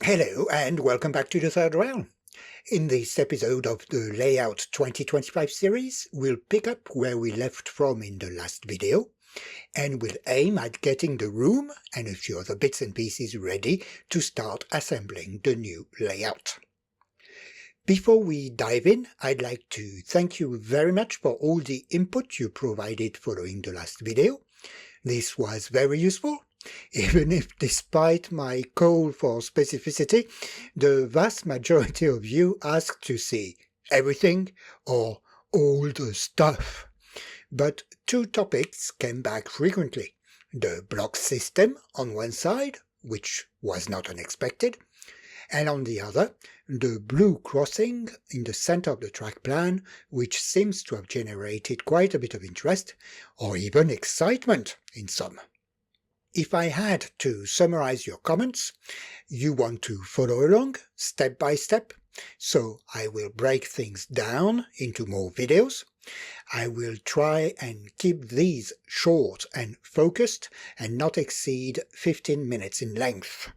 Hello and welcome back to the third round. In this episode of the Layout 2025 series, we'll pick up where we left from in the last video, and we'll aim at getting the room and a few other bits and pieces ready to start assembling the new layout. Before we dive in, I'd like to thank you very much for all the input you provided following the last video. This was very useful, even if despite my call for specificity, the vast majority of you asked to see everything or all the stuff. But two topics came back frequently: the block system on one side, which was not unexpected, and on the other, the blue crossing in the center of the track plan, which seems to have generated quite a bit of interest, or even excitement in some. If I had to summarize your comments, you want to follow along step by step, so I will break things down into more videos. I will try and keep these short and focused and not exceed 15 minutes in length.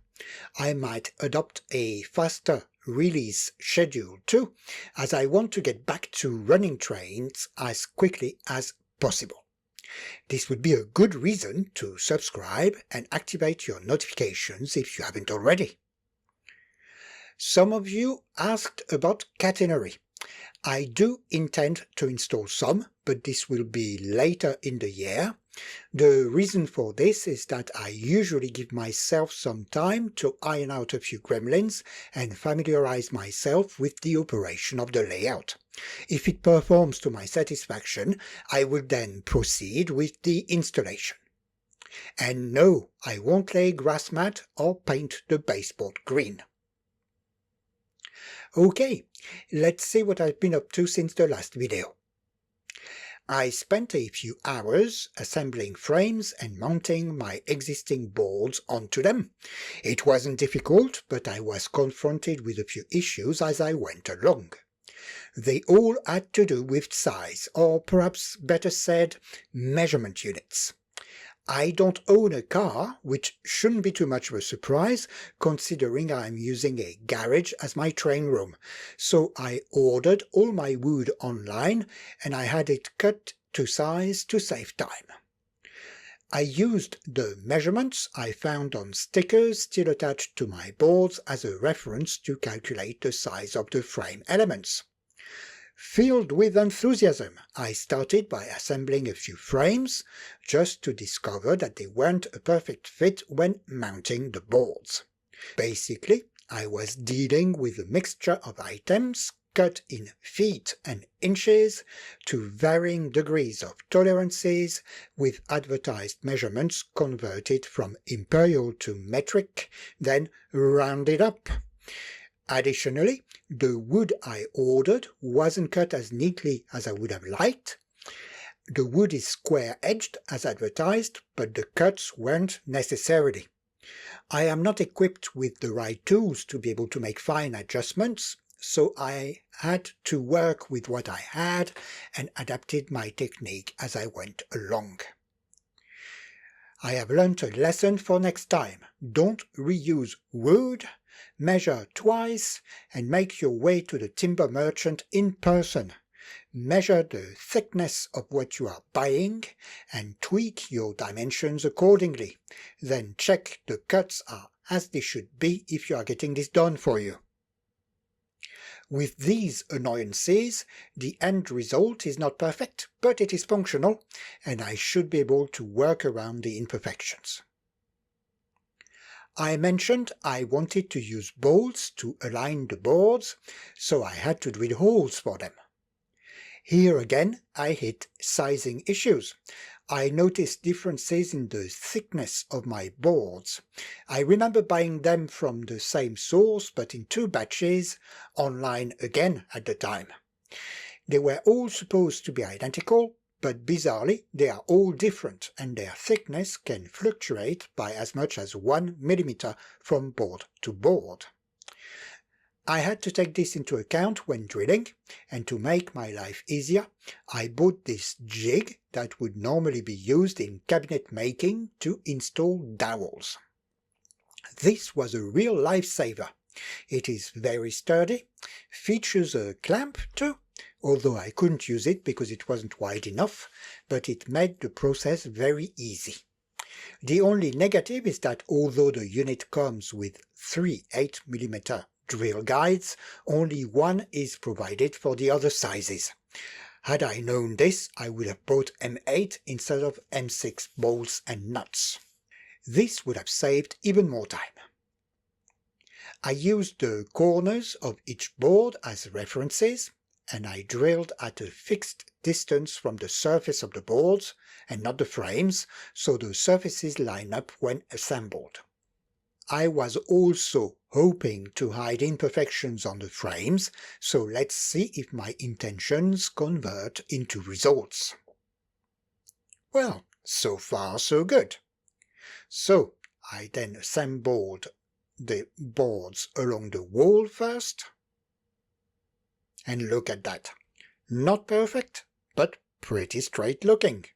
I might adopt a faster release schedule too, as I want to get back to running trains as quickly as possible. This would be a good reason to subscribe and activate your notifications if you haven't already. Some of you asked about catenary. I do intend to install some, but this will be later in the year. The reason for this is that I usually give myself some time to iron out a few gremlins and familiarize myself with the operation of the layout. If it performs to my satisfaction, I will then proceed with the installation. And no, I won't lay grass mat or paint the baseboard green. Okay, let's see what I've been up to since the last video. I spent a few hours assembling frames and mounting my existing boards onto them. It wasn't difficult, but I was confronted with a few issues as I went along. They all had to do with size, or perhaps better said, measurement units. I don't own a car, which shouldn't be too much of a surprise, considering I'm using a garage as my train room, so I ordered all my wood online and I had it cut to size to save time. I used the measurements I found on stickers still attached to my boards as a reference to calculate the size of the frame elements. Filled with enthusiasm, I started by assembling a few frames, just to discover that they weren't a perfect fit when mounting the boards. Basically, I was dealing with a mixture of items cut in feet and inches to varying degrees of tolerances, with advertised measurements converted from imperial to metric, then rounded up. Additionally, the wood I ordered wasn't cut as neatly as I would have liked. The wood is square-edged as advertised, but the cuts weren't necessarily. I am not equipped with the right tools to be able to make fine adjustments, so I had to work with what I had and adapted my technique as I went along. I have learned a lesson for next time. Don't reuse wood. Measure twice and make your way to the timber merchant in person. Measure the thickness of what you are buying and tweak your dimensions accordingly. Then check the cuts are as they should be if you are getting this done for you. With these annoyances, the end result is not perfect, but it is functional, and I should be able to work around the imperfections. I mentioned I wanted to use bolts to align the boards, so I had to drill holes for them. Here again, I hit sizing issues. I noticed differences in the thickness of my boards. I remember buying them from the same source but in two batches, online again at the time. They were all supposed to be identical, but bizarrely they are all different and their thickness can fluctuate by as much as 1 millimeter from board to board. I had to take this into account when drilling, and to make my life easier, I bought this jig that would normally be used in cabinet making to install dowels. This was a real lifesaver. It is very sturdy, features a clamp too, although I couldn't use it because it wasn't wide enough, but it made the process very easy. The only negative is that although the unit comes with 3 8mm drill guides, only one is provided for the other sizes. Had I known this, I would have bought M8 instead of M6 bolts and nuts. This would have saved even more time. I used the corners of each board as references, and I drilled at a fixed distance from the surface of the boards and not the frames, so the surfaces line up when assembled. I was also hoping to hide imperfections on the frames, so let's see if my intentions convert into results. Well, so far so good. So I then assembled the boards along the wall first. And look at that. Not perfect, but pretty straight looking.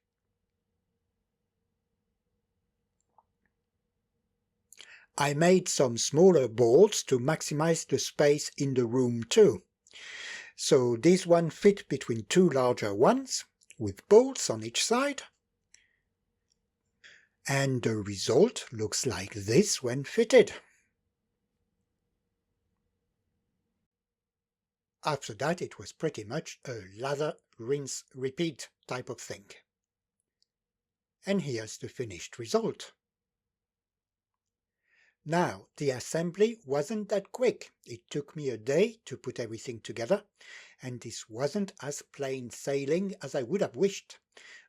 I made some smaller boards to maximize the space in the room too. So this one fit between two larger ones, with bolts on each side. And the result looks like this when fitted. After that, it was pretty much a lather, rinse, repeat type of thing. And here's the finished result. Now, the assembly wasn't that quick. It took me a day to put everything together, and this wasn't as plain sailing as I would have wished.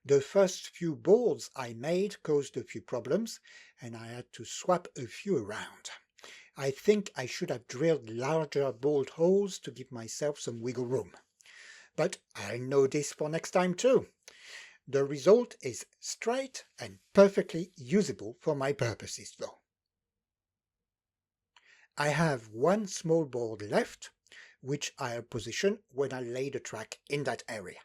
The first few boards I made caused a few problems, and I had to swap a few around. I think I should have drilled larger bolt holes to give myself some wiggle room. But I'll know this for next time too. The result is straight and perfectly usable for my purposes though. I have one small board left, which I'll position when I lay the track in that area.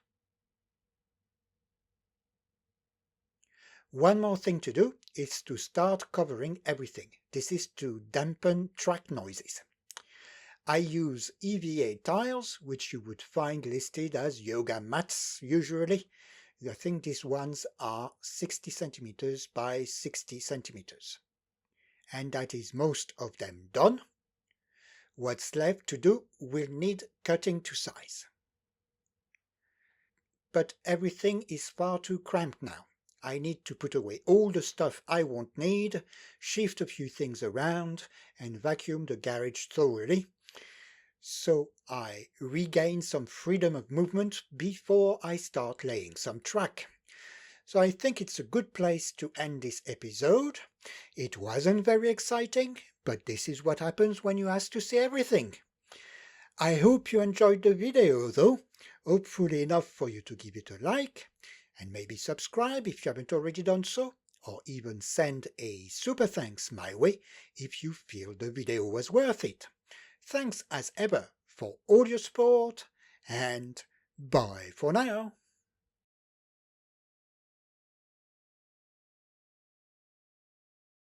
One more thing to do is to start covering everything. This is to dampen track noises. I use EVA tiles, which you would find listed as yoga mats usually. I think these ones are 60 centimeters by 60 centimeters. And that is most of them done. What's left to do will need cutting to size. But everything is far too cramped now. I need to put away all the stuff I won't need, shift a few things around, and vacuum the garage thoroughly, so I regain some freedom of movement before I start laying some track. So I think it's a good place to end this episode. It wasn't very exciting, but this is what happens when you ask to see everything. I hope you enjoyed the video though, hopefully enough for you to give it a like, and maybe subscribe if you haven't already done so, or even send a super thanks my way if you feel the video was worth it. Thanks as ever for all your support, and bye for now.